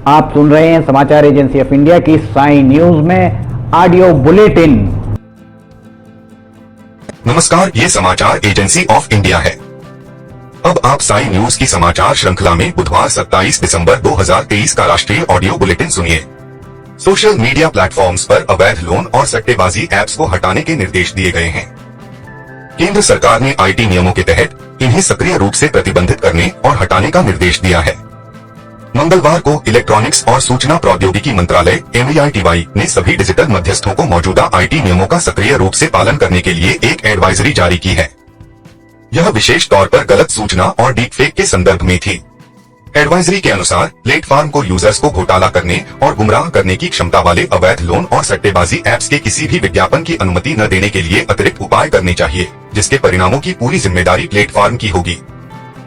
आप सुन रहे हैं समाचार एजेंसी ऑफ इंडिया की साई न्यूज में ऑडियो बुलेटिन। नमस्कार, ये समाचार एजेंसी ऑफ इंडिया है। अब आप साई न्यूज की समाचार श्रृंखला में बुधवार 27 दिसंबर 2023 का राष्ट्रीय ऑडियो बुलेटिन सुनिए। सोशल मीडिया प्लेटफॉर्म्स पर अवैध लोन और सट्टेबाजी ऐप्स को हटाने के निर्देश दिए गए हैं। केंद्र सरकार ने आईटी नियमों के तहत इन्हें सक्रिय रूप से प्रतिबंधित करने और हटाने का निर्देश दिया है। मंगलवार को इलेक्ट्रॉनिक्स और सूचना प्रौद्योगिकी मंत्रालय (MEITY) ने सभी डिजिटल मध्यस्थों को मौजूदा आईटी नियमों का सक्रिय रूप से पालन करने के लिए एक एडवाइजरी जारी की है। यह विशेष तौर पर गलत सूचना और डीपफेक के संदर्भ में थी। एडवाइजरी के अनुसार प्लेटफॉर्म को यूजर्स को घोटाला करने और गुमराह करने की क्षमता वाले अवैध लोन और सट्टेबाजी ऐप्स के किसी भी विज्ञापन की अनुमति न देने के लिए अतिरिक्त उपाय करने चाहिए, जिसके परिणामों की पूरी जिम्मेदारी प्लेटफॉर्म की होगी।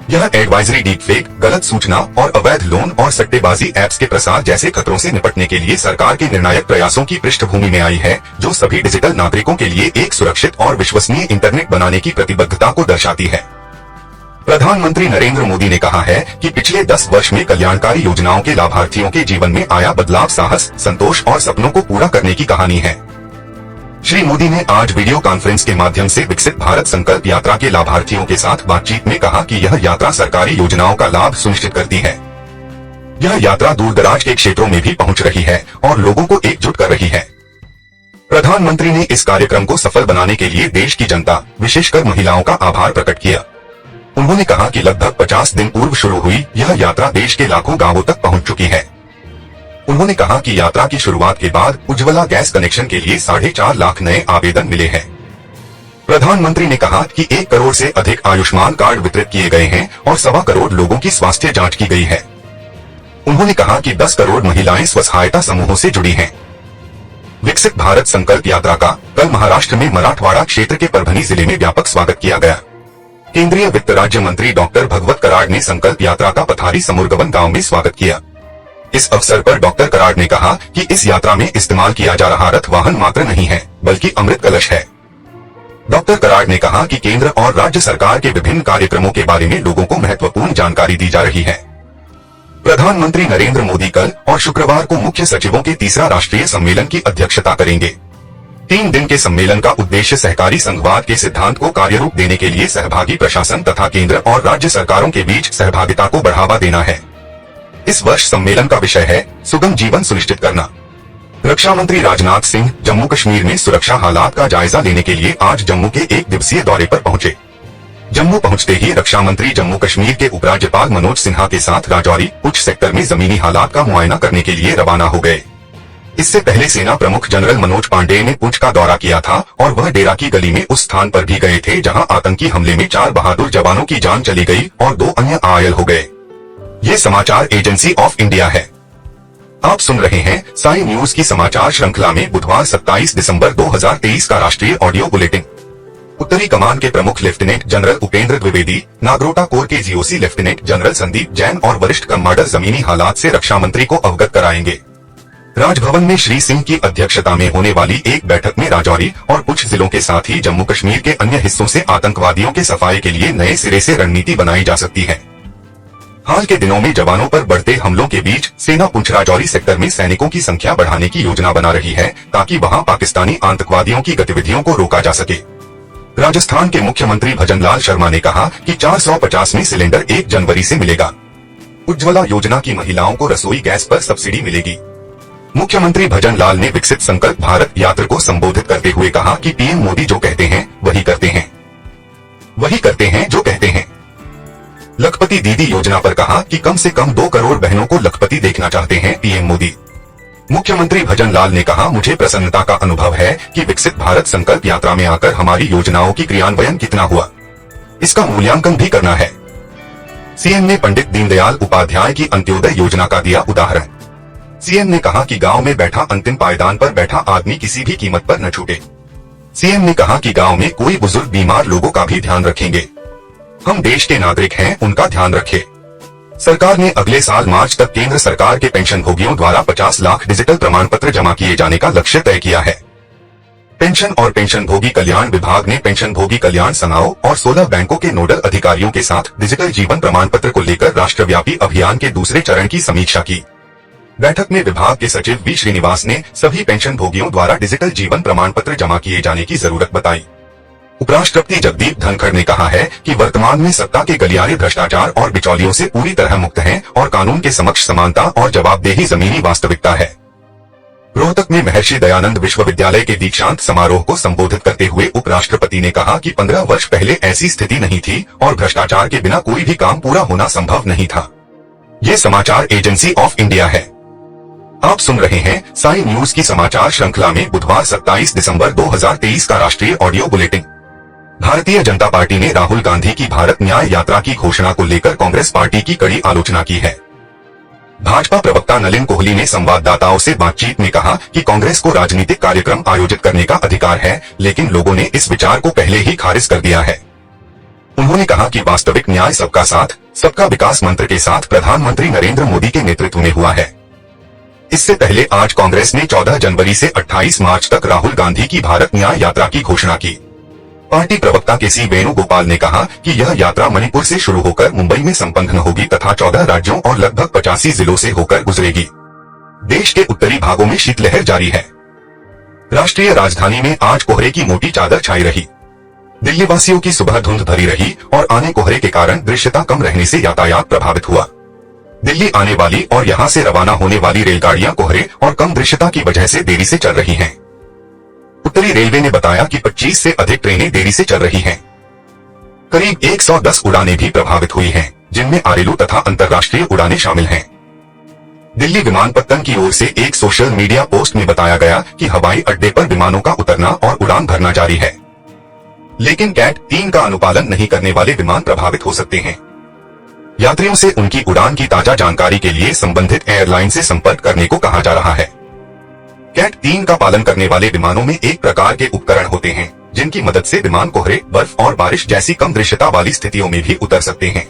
यह एडवाइजरी डीपफेक, गलत सूचना और अवैध लोन और सट्टेबाजी ऐप्स के प्रसार जैसे खतरों से निपटने के लिए सरकार के निर्णायक प्रयासों की पृष्ठभूमि में आई है, जो सभी डिजिटल नागरिकों के लिए एक सुरक्षित और विश्वसनीय इंटरनेट बनाने की प्रतिबद्धता को दर्शाती है। प्रधानमंत्री नरेंद्र मोदी ने कहा है कि पिछले 10 वर्ष में कल्याणकारी योजनाओं के लाभार्थियों के जीवन में आया बदलाव साहस, संतोष और सपनों को पूरा करने की कहानी है। श्री मोदी ने आज वीडियो कॉन्फ्रेंस के माध्यम से विकसित भारत संकल्प यात्रा के लाभार्थियों के साथ बातचीत में कहा कि यह यात्रा सरकारी योजनाओं का लाभ सुनिश्चित करती है। यह यात्रा दूरदराज के क्षेत्रों में भी पहुंच रही है और लोगों को एकजुट कर रही है। प्रधानमंत्री ने इस कार्यक्रम को सफल बनाने के लिए देश की जनता, विशेषकर महिलाओं का आभार प्रकट किया। उन्होंने कहा कि लगभग 50 दिन पूर्व शुरू हुई यह यात्रा देश के लाखों गांवों तक पहुंच चुकी है। उन्होंने कहा कि यात्रा की शुरुआत के बाद उज्ज्वला गैस कनेक्शन के लिए 4.5 लाख नए आवेदन मिले हैं। प्रधानमंत्री ने कहा कि 1 करोड़ से अधिक आयुष्मान कार्ड वितरित किए गए हैं और 1.25 करोड़ लोगों की स्वास्थ्य जांच की गई है। उन्होंने कहा कि 10 करोड़ महिलाएं स्वसहायता समूहों से जुड़ी हैं। विकसित भारत संकल्प यात्रा का कल महाराष्ट्र में मराठवाड़ा क्षेत्र के परभनी जिले में व्यापक स्वागत किया गया। केंद्रीय वित्त राज्य मंत्री डॉक्टर भगवत कराड़ ने संकल्प यात्रा का पथारी समुरगवन गांव में स्वागत किया। इस अवसर पर डॉक्टर कराड़ ने कहा कि इस यात्रा में इस्तेमाल किया जा रहा रथ वाहन मात्र नहीं है, बल्कि अमृत कलश है। डॉक्टर कराड़ ने कहा कि केंद्र और राज्य सरकार के विभिन्न कार्यक्रमों के बारे में लोगों को महत्वपूर्ण जानकारी दी जा रही है। प्रधानमंत्री नरेंद्र मोदी कल और शुक्रवार को मुख्य सचिवों के तीसरा राष्ट्रीय सम्मेलन की अध्यक्षता करेंगे। 3 दिन के सम्मेलन का उद्देश्य सहकारी संघवाद के सिद्धांत को कार्यरूप देने के लिए सहभागी प्रशासन तथा केंद्र और राज्य सरकारों के बीच सहभागिता को बढ़ावा देना है। इस वर्ष सम्मेलन का विषय है सुगम जीवन सुनिश्चित करना। रक्षा मंत्री राजनाथ सिंह जम्मू कश्मीर में सुरक्षा हालात का जायजा लेने के लिए आज जम्मू के 1 दिवसीय दौरे पर पहुंचे। जम्मू पहुंचते ही रक्षा मंत्री जम्मू कश्मीर के उपराज्यपाल मनोज सिन्हा के साथ राजौरी उच्च सेक्टर में जमीनी हालात का मुआयना करने के लिए रवाना हो गए। इससे पहले सेना प्रमुख जनरल मनोज पांडेय ने पुंछ का दौरा किया था और वह डेरा की गली में उस स्थान पर भी गए थे जहां आतंकी हमले में 4 बहादुर जवानों की जान चली गई और 2 अन्य घायल हो गए। ये समाचार एजेंसी ऑफ इंडिया है। आप सुन रहे हैं साई न्यूज की समाचार श्रृंखला में बुधवार 27 दिसंबर 2023 का राष्ट्रीय ऑडियो बुलेटिन। उत्तरी कमान के प्रमुख lieutenant general Upendra Dwivedi, Nagrota corps के GOC lieutenant general Sandeep Jain और वरिष्ठ कमांडर जमीनी हालात से रक्षा मंत्री को अवगत कराएंगे। राजभवन में श्री सिंह की अध्यक्षता में होने वाली एक बैठक में राजौरी और कुछ जिलों के साथ ही जम्मू कश्मीर के अन्य हिस्सों से आतंकवादियों के सफाये के लिए नए सिरे से रणनीति बनाई जा सकती है। हाल के दिनों में जवानों पर बढ़ते हमलों के बीच सेना पुंछ राजौरी सेक्टर में सैनिकों की संख्या बढ़ाने की योजना बना रही है, ताकि वहां पाकिस्तानी आतंकवादियों की गतिविधियों को रोका जा सके। राजस्थान के मुख्यमंत्री भजनलाल शर्मा ने कहा कि 450 सिलेंडर 1 जनवरी से मिलेगा। उज्ज्वला योजना की महिलाओं को रसोई गैस पर सब्सिडी मिलेगी। मुख्यमंत्री भजनलाल ने विकसित संकल्प भारत यात्रा को संबोधित करते हुए कहा कि पीएम मोदी जो कहते हैं वही करते हैं, वही करते हैं जो कहते हैं। लखपति दीदी योजना पर कहा कि कम से कम 2 करोड़ बहनों को लखपति देखना चाहते हैं पीएम मोदी। मुख्यमंत्री भजनलाल ने कहा, मुझे प्रसन्नता का अनुभव है कि विकसित भारत संकल्प यात्रा में आकर हमारी योजनाओं की क्रियान्वयन कितना हुआ, इसका मूल्यांकन भी करना है। सीएम ने पंडित दीनदयाल उपाध्याय की अंत्योदय योजना का दिया उदाहरण। सीएम ने कहा कि गांव में बैठा अंतिम पायदान पर बैठा आदमी किसी भी कीमत पर न छूटे। सीएम ने कहा कि गांव में कोई बुजुर्ग बीमार लोगों का भी ध्यान रखेंगे। हम देश के नागरिक हैं, उनका ध्यान रखें। सरकार ने अगले साल मार्च तक केंद्र सरकार के पेंशन भोगियों द्वारा 50 लाख डिजिटल प्रमाण पत्र जमा किए जाने का लक्ष्य तय किया है। पेंशन और पेंशन भोगी कल्याण विभाग ने पेंशन भोगी कल्याण संघों और 16 बैंकों के नोडल अधिकारियों के साथ डिजिटल जीवन प्रमाण पत्र को लेकर राष्ट्रव्यापी अभियान के दूसरे चरण की समीक्षा की। बैठक में विभाग के सचिव वी श्रीनिवास ने सभी पेंशन भोगियों द्वारा डिजिटल जीवन प्रमाण पत्र जमा किए जाने की जरूरत बताई। उपराष्ट्रपति जगदीप धनखड़ ने कहा है कि वर्तमान में सत्ता के गलियारे भ्रष्टाचार और बिचौलियों से पूरी तरह मुक्त हैं और कानून के समक्ष समानता और जवाबदेही जमीनी वास्तविकता है। रोहतक में महर्षि दयानंद विश्वविद्यालय के दीक्षांत समारोह को संबोधित करते हुए उपराष्ट्रपति ने कहा कि 15 वर्ष पहले ऐसी स्थिति नहीं थी और भ्रष्टाचार के बिना कोई भी काम पूरा होना संभव नहीं था। ये समाचार एजेंसी ऑफ इंडिया है। आप सुन रहे हैं साई न्यूज की समाचार श्रृंखला में बुधवार 27 दिसंबर 2023 का राष्ट्रीय audio bulletin. Bharatiya Janata party ने राहुल गांधी की भारत न्याय यात्रा की घोषणा को लेकर कांग्रेस पार्टी की कड़ी आलोचना की है। भाजपा प्रवक्ता नलिन कोहली ने संवाददाताओं से बातचीत में कहा कि कांग्रेस को राजनीतिक कार्यक्रम आयोजित करने का अधिकार है, लेकिन लोगों ने इस विचार को पहले ही खारिज कर दिया है। उन्होंने कहा कि वास्तविक न्याय सबका साथ सबका विकास मंत्र के साथ प्रधानमंत्री नरेंद्र मोदी के नेतृत्व में हुआ है। इससे पहले आज कांग्रेस ने 14 जनवरी से 28 मार्च तक राहुल गांधी की भारत न्याय यात्रा की घोषणा की। पार्टी प्रवक्ता के वेणुगोपाल ने कहा कि यह यात्रा मणिपुर से शुरू होकर मुंबई में संपन्न होगी तथा 14 राज्यों और लगभग 85 जिलों से होकर गुजरेगी। देश के उत्तरी भागों में शीतलहर जारी है। राष्ट्रीय राजधानी में आज कोहरे की मोटी चादर छाई रही। दिल्ली वासियों की सुबह धुंध भरी रही और आने कोहरे के कारण दृश्यता कम रहने से यातायात प्रभावित हुआ। दिल्ली आने वाली और यहां से रवाना होने वाली रेलगाड़ियां कोहरे और कम दृश्यता की वजह से देरी से चल रही हैं। उत्तरी रेलवे ने बताया कि 25 से अधिक ट्रेनें देरी से चल रही हैं। करीब 110 उड़ानें भी प्रभावित हुई हैं, जिनमें घरेलू तथा अंतर्राष्ट्रीय उड़ानें शामिल हैं। दिल्ली विमानपत्तन की ओर से एक सोशल मीडिया पोस्ट में बताया गया कि हवाई अड्डे पर विमानों का उतरना और उड़ान भरना जारी है, लेकिन कैट 3 का अनुपालन नहीं करने वाले विमान प्रभावित हो सकते हैं। यात्रियों से उनकी उड़ान की ताजा जानकारी के लिए संबंधित एयरलाइन से संपर्क करने को कहा जा रहा है। कैट 3 का पालन करने वाले विमानों में एक प्रकार के उपकरण होते हैं जिनकी मदद से विमान कोहरे, बर्फ और बारिश जैसी कम दृश्यता वाली स्थितियों में भी उतर सकते हैं।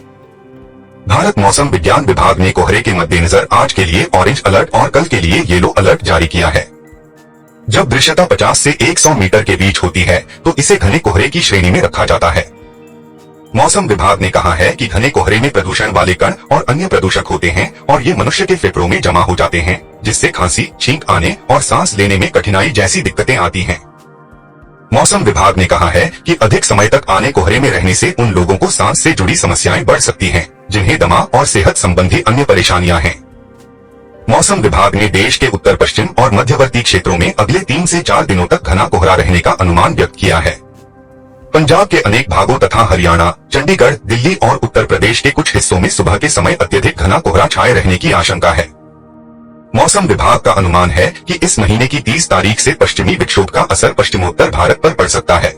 भारत मौसम विज्ञान विभाग ने कोहरे के मद्देनजर आज के लिए ऑरेंज अलर्ट और कल के लिए येलो अलर्ट जारी किया है। जब दृश्यता 50 से 100 मीटर के बीच होती है तो इसे घने कोहरे की श्रेणी में रखा जाता है। मौसम विभाग ने कहा है कि घने कोहरे में प्रदूषण वाले कण और अन्य प्रदूषक होते हैं और ये मनुष्य के फेफड़ों में जमा हो जाते हैं, जिससे खांसी, छींक आने और सांस लेने में कठिनाई जैसी दिक्कतें आती हैं। मौसम विभाग ने कहा है कि अधिक समय तक आने कोहरे में रहने से उन लोगों को सांस से जुड़ी समस्याएं बढ़ सकती हैं, जिन्हें दमा और सेहत संबंधी अन्य परेशानियां हैं। मौसम विभाग ने देश के उत्तर पश्चिम और मध्यवर्ती क्षेत्रों में अगले 3 से 4 दिनों तक घना कोहरा रहने का अनुमान व्यक्त किया है। पंजाब के अनेक भागों तथा हरियाणा, चंडीगढ़, दिल्ली और उत्तर प्रदेश के कुछ हिस्सों में सुबह के समय अत्यधिक घना कोहरा छाए रहने की आशंका है। मौसम विभाग का अनुमान है कि इस महीने की 30 तारीख से पश्चिमी विक्षोभ का असर पश्चिमोत्तर भारत पर पड़ सकता है।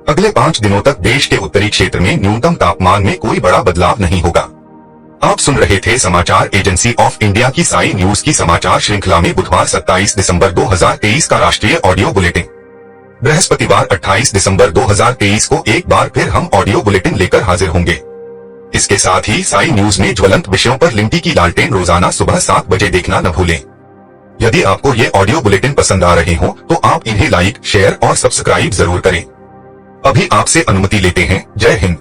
अगले 5 दिनों तक देश के उत्तरी क्षेत्र में न्यूनतम तापमान में कोई बड़ा बदलाव नहीं होगा। आप सुन रहे थे समाचार एजेंसी ऑफ इंडिया की साई न्यूज की समाचार श्रृंखला में बुधवार 27 दिसंबर 2023 का राष्ट्रीय ऑडियो बुलेटिन। बृहस्पतिवार 28 दिसंबर 2023 को एक बार फिर हम ऑडियो बुलेटिन लेकर हाजिर होंगे। इसके साथ ही साई न्यूज में ज्वलंत विषयों पर लिंटी की लालटेन रोजाना सुबह 7 बजे देखना न भूलें। यदि आपको ये ऑडियो बुलेटिन पसंद आ रहे हो तो आप इन्हें लाइक, शेयर और सब्सक्राइब जरूर करें। अभी आपसे अनुमति लेते हैं। जय हिंद।